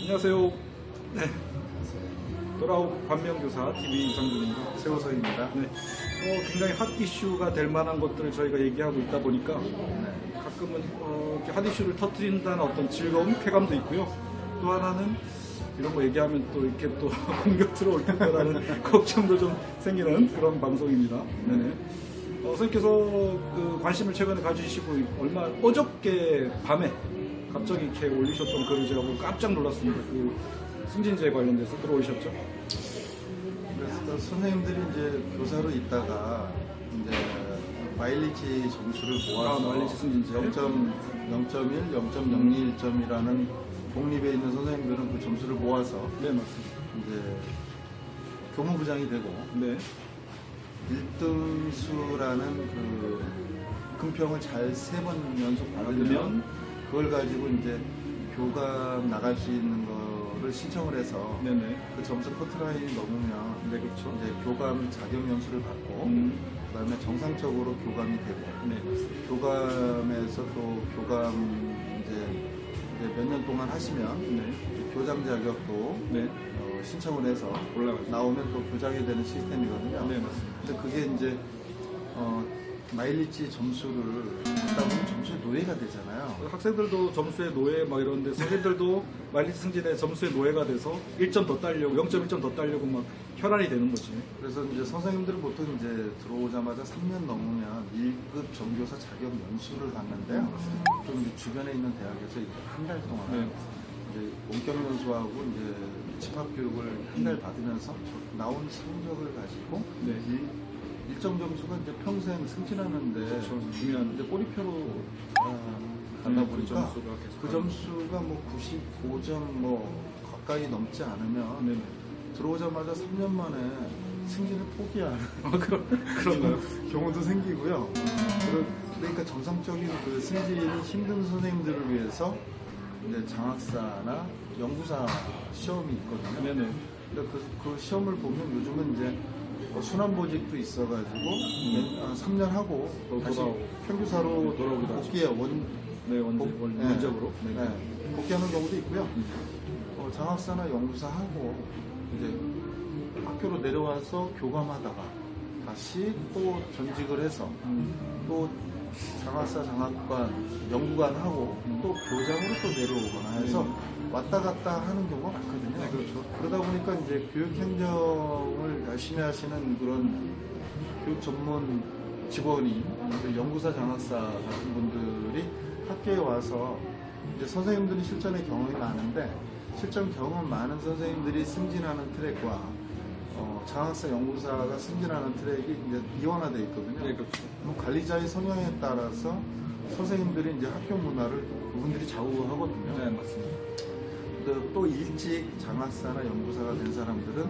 안녕하세요. 네. 돌아온 반면교사 TV 이상준입니다. 최호석입니다. 네. 굉장히 핫 이슈가 될 만한 것들을 저희가 얘기하고 있다 보니까 가끔은 이렇게 핫 이슈를 터뜨린다는 어떤 즐거움, 쾌감도 있고요. 또 하나는 이런 거 얘기하면 또 이렇게 또 공격 들어올 거라는 걱정도 좀 생기는 그런 방송입니다. 네. 선생님께서 그 관심을 최근에 가지시고 어저께 밤에 갑자기 이렇게 올리셨던 글을 제가 보고 깜짝 놀랐습니다. 그 승진제 관련돼서 들어오셨죠? 그래서 선생님들이 이제 교사로 있다가 이제 마일리지 점수를 모아서 마일리지 승진제 0.1, 0.021점이라는 독립에 있는 선생님들은 그 점수를 모아서 네, 맞습니다. 이제 교무부장이 되고 네. 1등수라는 그 금평을 잘 3번 연속 받으면 그걸 가지고 이제 교감 나갈 수 있는 거를 신청을 해서 네네. 그 점수 커트라인이 넘으면 네, 그렇죠. 이제 교감 자격 연수를 받고 그다음에 정상적으로 교감이 되고 네, 맞습니다. 교감에서 또 교감 이제 몇 년 동안 하시면 네. 교장 자격도 네. 신청을 해서 올라가죠. 나오면 또 교장이 되는 시스템이거든요. 네, 맞습니다. 근데 그게 이제 마일리지 점수를 받다 보면 점수의 노예가 되잖아요. 학생들도 점수의 노예 막 이러는데 선생님들도 마일리지 승진에 점수의 노예가 돼서 1점 더 따려고 0.1점 더 따려고 막 혈안이 되는 거지. 그래서 이제 선생님들은 보통 이제 들어오자마자 3년 넘으면 1급 전교사 자격 연수를 받는데요. 좀 이제 주변에 있는 대학에서 한 달 동안 네. 이제 원격 연수하고 이제 집합 교육을 한 달 받으면서 나온 성적을 가지고 네. 일정 점수가 이제 평생 승진하는데 그렇죠. 중요한 이제 꼬리표로 가다 보니까 점수가 계속 그 점수가 뭐 95점 뭐 가까이 넘지 않으면 네네. 들어오자마자 3년 만에 승진을 포기하는 그런가요? 경우도 생기고요. 그러니까 정상적인 그 승진이 힘든 선생님들을 위해서 이제 장학사나 연구사 시험이 있거든요. 네네. 근데 그 시험을 보면 요즘은 이제 순환보직도 있어가지고 3년 하고 다시 돌아오고. 평교사로 돌아오기도 하죠. 복귀해 네, 원적으로. 네. 복귀하는 경우도 있고요. 장학사나 연구사 하고 이제 학교로 내려와서 교감하다가 다시 또 전직을 해서 또 장학사, 장학관, 연구관 하고 또 교장으로 또 내려오거나 해서 왔다 갔다 하는 경우가 많거든요. 네, 그렇죠. 그러다 보니까 이제 교육행정을 열심히 하시는 그런 교육 전문 직원이 연구사, 장학사 같은 분들이 학교에 와서 이제 선생님들이 실전의 경험이 많은데 실전 경험 많은 선생님들이 승진하는 트랙과 장학사, 연구사가 승진하는 트랙이 이제 이원화되어 있거든요. 네, 그렇죠. 관리자의 성향에 따라서 선생님들이 이제 학교 문화를 그분들이 좌우하거든요. 네, 맞습니다. 또 일찍 장학사나 연구사가 된 사람들은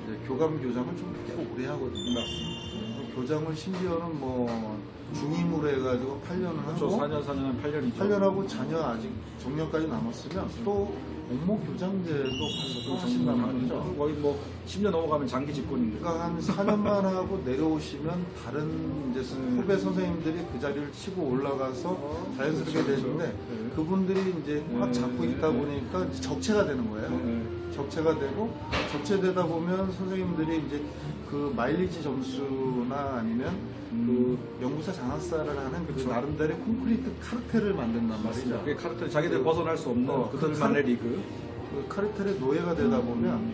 이제 교감 교장을 좀 꽤 오래 하거든요. 맞습니다. 교장을 심지어는 뭐 중임으로 해가지고 8년을 그렇죠. 하고 4년 한 8년이죠. 8년하고 자녀 아직 정년까지 남았으면 또 업무 교장제도 가서 또 하신단 말이죠. 거의 뭐 10년 넘어가면 장기 집권인데. 그러니까 한 4년만 하고 내려오시면 다른 이제 후배 선생님들이 그 자리를 치고 올라가서 자연스럽게 그렇죠, 되는데 네. 그분들이 이제 확 잡고 있다 보니까 이제 적체가 되는 거예요. 적체가 되고 적체되다 보면 선생님들이 이제 그 마일리지 점수나 아니면 그 연구사 장학사를 하는 그 나름대로의 콘크리트 카르텔을 만든단 말이죠. 그게 카르텔 자기들 벗어날 수 없는 그들만의 리그. 그 카르텔의 노예가 되다 보면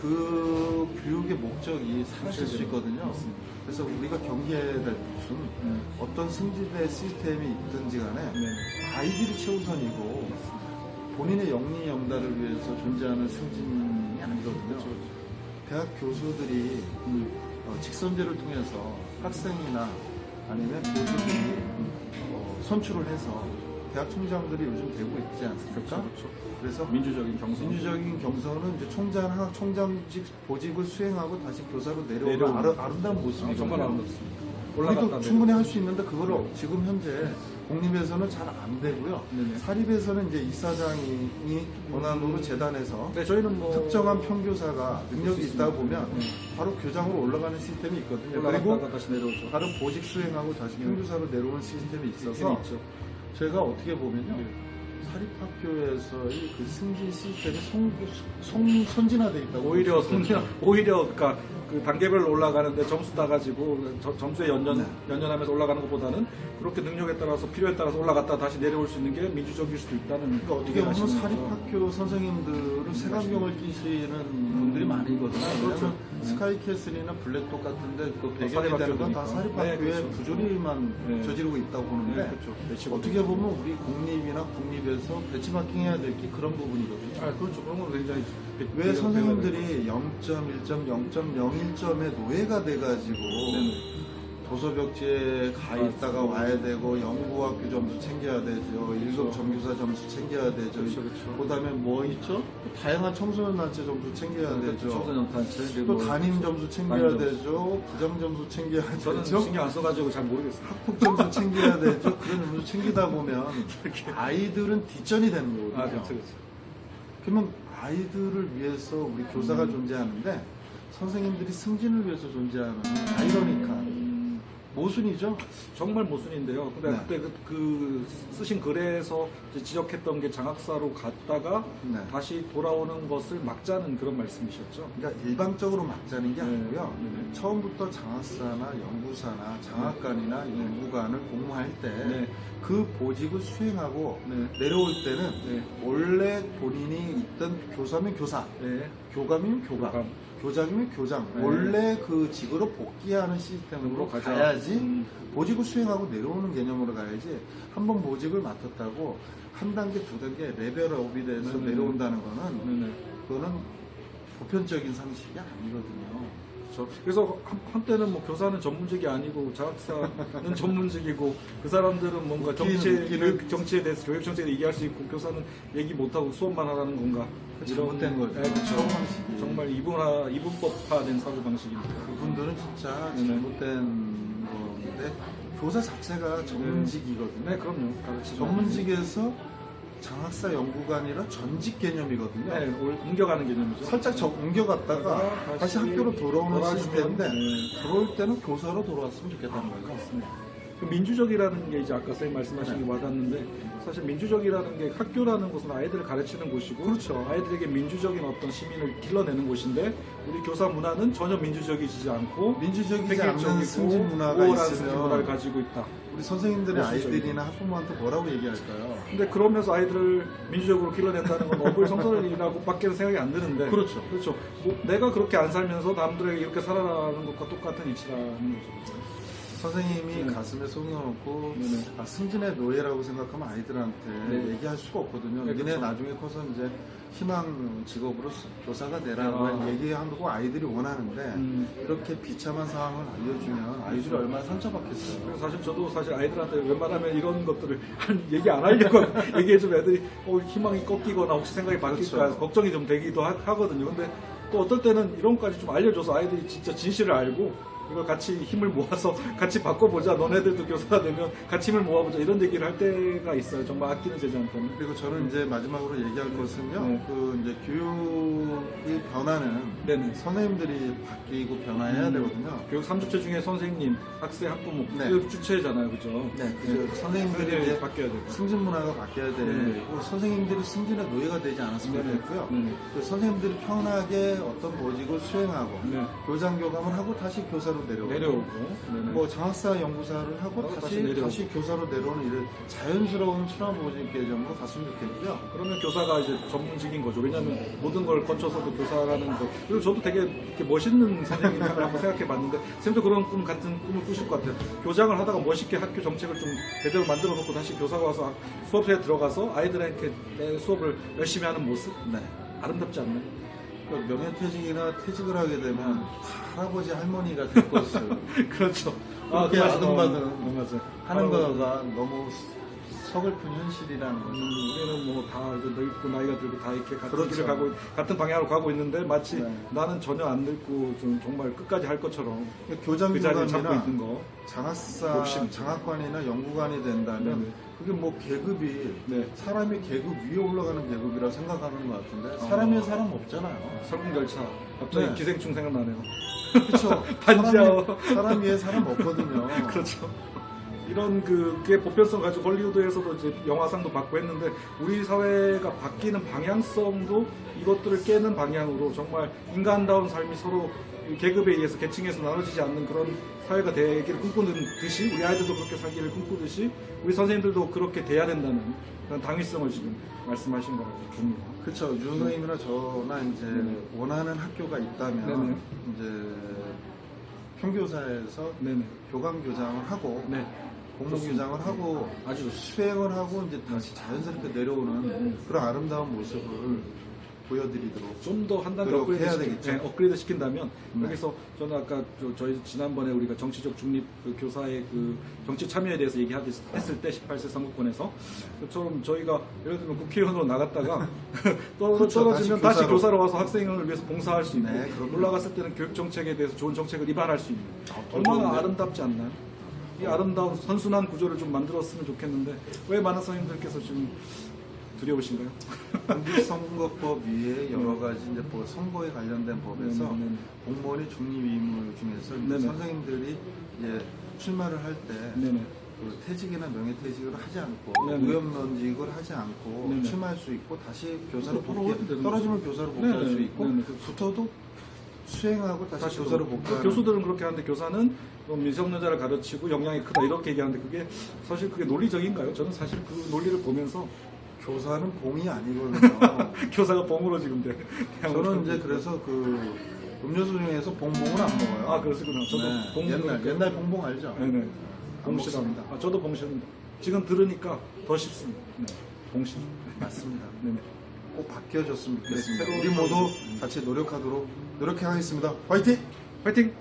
그 교육의 목적이 사라질 수 있거든요. 그래서 우리가 경계해야 될 것은 어떤 승진의 시스템이 있든지 간에 아이들이 최우선이고 본인의 영리 영달을 위해서 존재하는 승진이 아니거든요. 대학 교수들이 직선제를 통해서 학생이나 아니면 교수들이 선출을 해서 대학 총장들이 요즘 되고 있지 않습니까? 그렇죠. 그래서 민주적인 경선은 이제 총장직 보직을 수행하고 다시 교사로 내려오는 내려오는. 아름다운 모습이거든요. 정말 아름답습니다. 우리도 충분히 할 수 있는데 그걸 지금 현재 공립에서는 잘 안 되고요. 네네. 사립에서는 이제 이사장이 권한으로 재단해서 네, 저희는 뭐 특정한 평교사가 능력이 있다 보면 바로 교장으로 올라가는 시스템이 있거든요. 올라갔다가 그리고 다시 내려오죠. 바로 보직 수행하고 다시 평교사로 내려오는 시스템이 있어서 있죠. 제가 어떻게 보면요. 사립학교에서의 그 승진 시스템이 선진화돼 있다고 오히려 볼 수 있거든요. 오히려 그러니까 그 단계별로 올라가는데 점수 따가지고 점수에 네. 연연하면서 올라가는 것보다는 그렇게 능력에 따라서 필요에 따라서 올라갔다 다시 내려올 수 있는 게 민주적일 수도 있다는 그러니까 어떻게 보면 사립학교 선생님들은 색안경을 끼시는 분들이 많이거든요. 그렇죠. 왜냐면 스카이캐슬이나 블랙독 같은데 그 배경이 사립학교니까. 되는 건 다 사립학교의 네, 그렇죠. 부조리만 네. 저지르고 있다고 보는데 네, 그렇죠. 어떻게 보면 우리 공립이나 국립에서 배치마킹해야 될 게 그런 부분이거든요. 아 그렇죠. 그런 건 굉장히 왜 선생님들이 0.1점, 0.01점의 노예가 돼가지고 도서벽지에 가 있다가 와야 되고 연구학교 점수 챙겨야 되죠. 일급 정규사 점수 챙겨야 되죠. 그렇죠. 그다음에 뭐 있죠? 다양한 청소년 단체 점수 챙겨야 되죠. 청소년 단체 또 그리고 담임 점수 챙겨야 담임 점수. 되죠. 부장 점수 챙겨야 저는 되죠. 신경 안 써가지고 잘 모르겠어요. 학폭 점수 챙겨야 되죠. 그런 점수 챙기다 보면 아이들은 뒷전이 되는 거거든요. 아 그렇죠. 그러면 아이들을 위해서 우리 교사가 존재하는데 선생님들이 승진을 위해서 존재하는 아이러니까 모순이죠. 정말 모순인데요. 근데 네. 그때 그 쓰신 글에서 이제 지적했던 게 장학사로 갔다가 네. 다시 돌아오는 것을 막자는 그런 말씀이셨죠. 그러니까 일방적으로 막자는 게 네. 아니고요. 네. 처음부터 장학사나 연구사나 장학관이나 연구관을 공모할 때 그 네. 보직을 수행하고 네. 내려올 때는 네. 원래 본인이 있던 교사면 교사, 네. 교감이면 교감, 교감. 교장이면 교장, 네. 원래 그 직으로 복귀하는 시스템으로 가자. 가야지 보직을 수행하고 내려오는 개념으로 가야지 한번 보직을 맡았다고 한 단계, 두 단계 레벨업이 돼서 네네. 내려온다는 거는 네네. 그거는 보편적인 상식이 아니거든요. 그래서 한때는 뭐 교사는 전문직이 아니고 장학사는 전문직이고 그 사람들은 뭔가 정치에 대해서 교육 정책에 얘기할 수 있고 교사는 얘기 못하고 수업만 하라는 건가 잘못된 거죠. 네, 그렇죠. 사고방식이. 정말 이분법화된 사고 방식입니다. 그분들은 진짜 네네. 잘못된 건데 교사 자체가 전문직이거든요. 네, 그럼요. 가르치죠. 전문직에서 장학사 연구관이라 전직 개념이거든요. 네, 옮겨가는 개념이죠. 살짝 옮겨갔다가 다시 학교로 돌아오는 돌아가시면, 시스템인데 네. 들어올 때는 교사로 돌아왔으면 좋겠다는 거예요. 맞습니다. 그 민주적이라는 게 이제 아까 선생님 말씀하신 게 와닿는데 사실 민주적이라는 게 학교라는 곳은 아이들을 가르치는 곳이고 그렇죠. 아이들에게 민주적인 어떤 시민을 길러내는 곳인데 우리 교사 문화는 전혀 민주적이지 않고 민주적이지 않는 획일적이고 승진 문화가 우월한 승진 문화를 있으면 가지고 있다. 우리 선생님들의 보수적이고. 아이들이나 학부모한테 뭐라고 얘기할까요? 근데 그러면서 아이들을 민주적으로 길러낸다는 건 어불성설이라고 밖에는 생각이 안 드는데 그렇죠. 그렇죠. 뭐 내가 그렇게 안 살면서 남들에게 이렇게 살아가는 것과 똑같은 이치라는 거죠. 선생님이 네. 가슴에 손을 네네. 얹고 승진의 노예라고 생각하면 아이들한테 네. 얘기할 수가 없거든요. 네, 니네 그렇죠. 나중에 커서 이제 희망 직업으로 교사가 되라고 아. 얘기하고 아이들이 원하는데 이렇게 비참한 상황을 알려주면 아이들이 얼마나 상처받겠어요. 그래서 사실 저도 사실 아이들한테 웬만하면 이런 것들을 얘기 안 하려고 얘기해주면 애들이 희망이 꺾이거나 혹시 생각이 바뀔까 그렇죠. 걱정이 좀 되기도 하거든요. 근데 또 어떨 때는 이런 것까지 좀 알려줘서 아이들이 진짜 진실을 알고 이걸 같이 힘을 모아서 같이 바꿔보자. 너네들도 교사가 되면 같이 힘을 모아보자. 이런 얘기를 할 때가 있어요. 정말 아끼는 제자한테는. 그리고 저는 이제 마지막으로 얘기할 것은요. 네. 그 이제 교육의 변화는 네네. 선생님들이 바뀌고 변화해야 되거든요. 교육 3주체 중에 선생님, 학생, 학부모 네. 그 주체잖아요. 그죠? 네, 그죠. 선생님들이 이제 바뀌어야 되고. 승진 문화가 바뀌어야 되는 네. 거고 선생님들이 승진의 노예가 되지 않았으면 네네. 좋겠고요. 네네. 그 선생님들이 편하게 어떤 보직을 수행하고 네. 교장 교감을 하고 다시 교사로 내려오고. 네네. 뭐 장학사 연구사를 하고 다시 내려오고. 다시 교사로 내려오는 이런 자연스러운 순환 보직 개념으로 갔으면 좋겠고요. 그러면 교사가 이제 전문직인 거죠. 왜냐하면 모든 걸 거쳐서도 교사라는 거. 그리고 저도 되게 이렇게 멋있는 선생님을 한번 생각해 봤는데, 쌤도 그런 꿈 같은 꿈을 꾸실 것 같아요. 교장을 하다가 멋있게 학교 정책을 좀 제대로 만들어 놓고 다시 교사가 와서 수업에 들어가서 아이들에게 내 수업을 열심히 하는 모습? 네. 아름답지 않나요? 그러니까 명예퇴직이나 퇴직을 하게 되면 할아버지 할머니가 될 것을 그렇죠. 그렇게 아등바등 맞아요. 하는 거가 너무 서글픈 현실이라는 거죠. 우리는 뭐 다 이제 늙고 나이가 들고 다 이렇게 같은 그렇죠. 길을 가고 같은 방향으로 가고 있는데 마치 네. 나는 전혀 안 늙고 좀 정말 끝까지 할 것처럼 교장 그 자리를 잡고 교감이나 있는 거. 장학사, 욕심. 장학관이나 연구관이 된다면 네네. 그게 뭐 계급이 네. 사람이 계급 위에 올라가는 계급이라고 생각하는 것 같은데 사람 위에 사람 없잖아요. 설국열차. 갑자기 네. 기생충 생각나네요. 그렇죠. 반지하오. 사람 위에 사람 없거든요. 그렇죠. 이런 그게 보편성 가지고 헐리우드에서도 이제 영화상도 받고 했는데 우리 사회가 바뀌는 방향성도 이것들을 깨는 방향으로 정말 인간다운 삶이 서로 계급에 의해서 계층에서 나눠지지 않는 그런 사회가 되기를 꿈꾸는 듯이 우리 아이들도 그렇게 살기를 꿈꾸듯이 우리 선생님들도 그렇게 돼야 된다는 그런 당위성을 지금 말씀하신 거라고 봅니다. 그렇죠. 윤 선생님이나 저나 이제 네네. 원하는 학교가 있다면 네네. 이제 평교사에서 네네. 교감 교장을 하고 네. 공무 교장을 하고 아주 수행을 하고 이제 다시 자연스럽게 내려오는 그런 아름다운 모습을 보여드리도록 좀 더 한 단계 노력해야 되겠죠. 업그레이드 시킨다면 네. 여기서 저는 아까 저희 지난번에 우리가 정치적 중립 그 교사의 그 정치 참여에 대해서 얘기했을 때 18세 선거권에서 그처럼 저희가 예를 들면 국회의원으로 나갔다가 그렇죠. 떨어지면 다시 다시 교사로 와서 학생을 위해서 봉사할 수 있고 네, 그럼요. 올라갔을 때는 교육 정책에 대해서 좋은 정책을 입안할 수 있는 더 얼마나 좋은데요? 아름답지 않나요? 이 아름다운 선순환 구조를 좀 만들었으면 좋겠는데 왜 많은 선생님들께서 지금 두려우신가요? 공직선거법 위에 여러 가지 이제 뭐 선거에 관련된 법에서 네네네. 공무원의 중립 의무 중에서 이제 네네. 선생님들이 이제 출마를 할 때 네네. 그 퇴직이나 명예퇴직을 하지 않고 네네. 무연면직을 하지 않고 네네. 출마할 수 있고 다시 교사로 그거 복귀 되는 떨어지면 교사로 복귀할 네네. 수 있고 네네. 붙어도 수행하고 다시 교사로 복귀하는 교수들은 그렇게 하는데 교사는 뭐 미성년자를 가르치고 역량이 크다 이렇게 얘기하는데 그게 사실 그게 논리적인가요? 저는 사실 그 논리를 보면서 교사는 봉이 아니거든요. 교사가 봉으로 지금 돼. 저는 이제 그래서 그 음료수 중에서 봉봉은 안 먹어요. 아 그러시구나. 저도 네, 봉 옛날 봉봉 알죠? 네네. 안 봉실합니다. 먹습니다. 아, 저도 봉실합니다. 지금 들으니까 더 쉽습니다. 네. 봉실. 맞습니다. 네네. 꼭 바뀌어줬으면 좋겠습니다. 네, 우리 모두 같이 노력하도록 노력하겠습니다. 화이팅! 파이팅!